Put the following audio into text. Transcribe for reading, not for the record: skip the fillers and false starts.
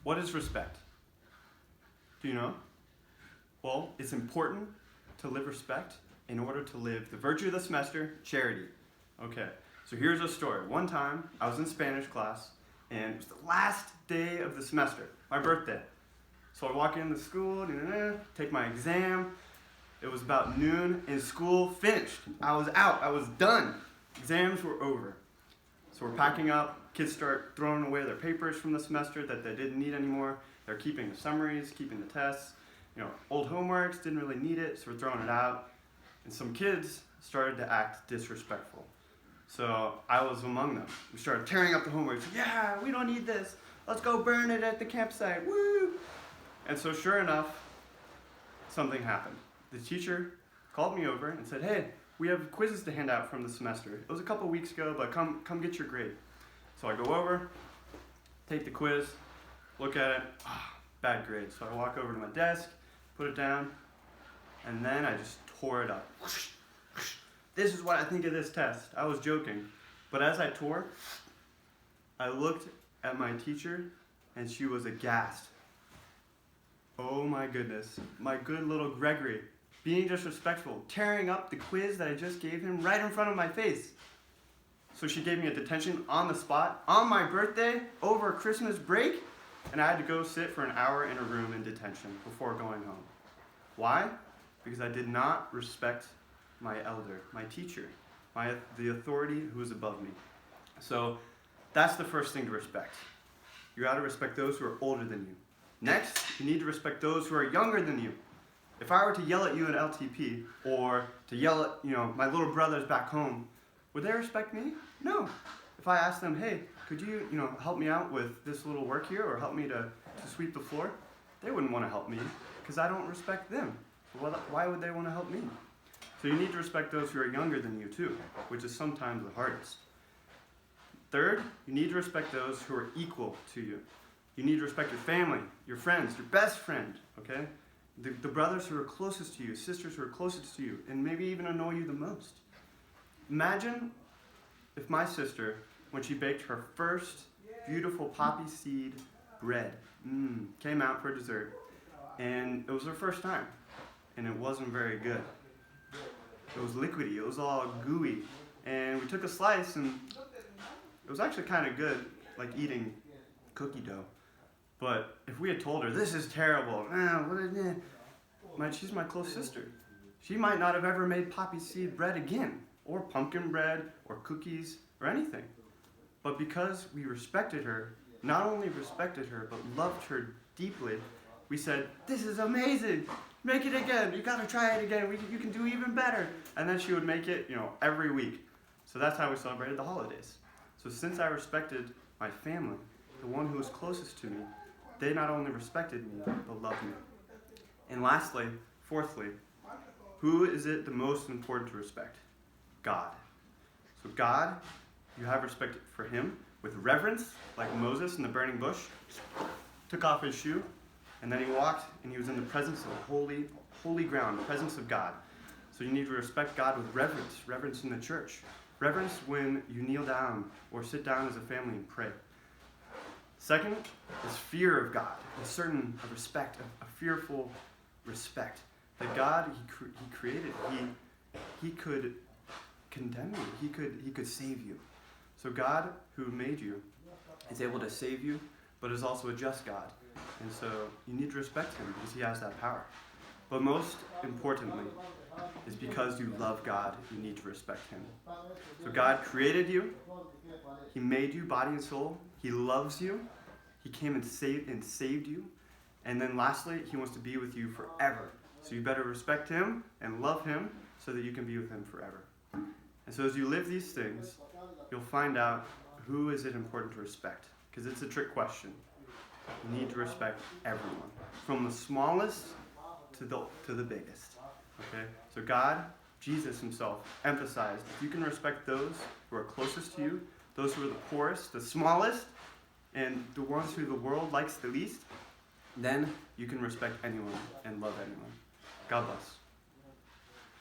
What is respect? Do you know? Well, it's important to live respect in order to live the virtue of the semester, charity. Okay, so here's a story. One time, I was in Spanish class, and it was the last day of the semester, my birthday. So I walk into school, take my exam. It was about noon, and school finished. I was out, I was done. Exams were over. So we're packing up. Kids start throwing away their papers from the semester that they didn't need anymore. They're keeping the summaries, keeping the tests. Old homeworks, didn't really need it, so we're throwing it out. And some kids started to act disrespectful. So I was among them. We started tearing up the homework. Yeah, we don't need this. Let's go burn it at the campsite. Woo! And so sure enough, something happened. The teacher called me over and said, hey, we have quizzes to hand out from the semester. It was a couple weeks ago, but come get your grade. So I go over, take the quiz, look at it, bad grade. So I walk over to my desk, put it down, and then I just tore it up. This is what I think of this test. I was joking. But as I tore, I looked at my teacher, and she was aghast. Oh my goodness, my good little Gregory, being disrespectful, tearing up the quiz that I just gave him right in front of my face. So she gave me a detention on the spot, on my birthday, over Christmas break, and I had to go sit for an hour in a room in detention before going home. Why? Because I did not respect my elder, my teacher, the authority who is above me. So that's the first thing to respect. You got to respect those who are older than you. Next, you need to respect those who are younger than you. If I were to yell at you at LTP, or to yell at my little brothers back home, would they respect me? No. If I asked them, hey, could you help me out with this little work here, or help me to sweep the floor? They wouldn't want to help me, because I don't respect them. Why would they want to help me? So you need to respect those who are younger than you too, which is sometimes the hardest. Third, you need to respect those who are equal to you. You need to respect your family, your friends, your best friend, okay? The brothers who are closest to you, sisters who are closest to you, and maybe even annoy you the most. Imagine if my sister, when she baked her first beautiful poppy seed bread, came out for dessert, and it was her first time, and it wasn't very good. It was liquidy, it was all gooey, and we took a slice, and it was actually kind of good, like eating cookie dough. But if we had told her, this is terrible, she's my close sister. She might not have ever made poppy seed bread again, or pumpkin bread, or cookies, or anything. But because we respected her, not only respected her, but loved her deeply, we said, this is amazing, make it again, you gotta try it again, you can do even better. And then she would make it, every week. So that's how we celebrated the holidays. So since I respected my family, the one who was closest to me, they not only respected me, but loved me. And lastly, fourthly, who is it the most important to respect? God. So God, you have respect for him with reverence, like Moses in the burning bush, took off his shoe, and then he walked, and he was in the presence of holy ground, the presence of God. So you need to respect God with reverence in the church. Reverence when you kneel down or sit down as a family and pray. Second is fear of God, a respect, a fearful respect. That God, he created, he could condemn you, he could save you. So God, who made you, is able to save you, but is also a just God. And so you need to respect him because he has that power. But most importantly, is because you love God, you need to respect him. So God created you, he made you body and soul, he loves you, he came and saved you, and then lastly, he wants to be with you forever. So you better respect him and love him so that you can be with him forever. And so as you live these things, you'll find out who is it important to respect, because it's a trick question. You need to respect everyone, from the smallest to the biggest. Okay? So God, Jesus himself, emphasized if you can respect those who are closest to you, those who are the poorest, the smallest, and the ones who the world likes the least, then you can respect anyone and love anyone. God bless.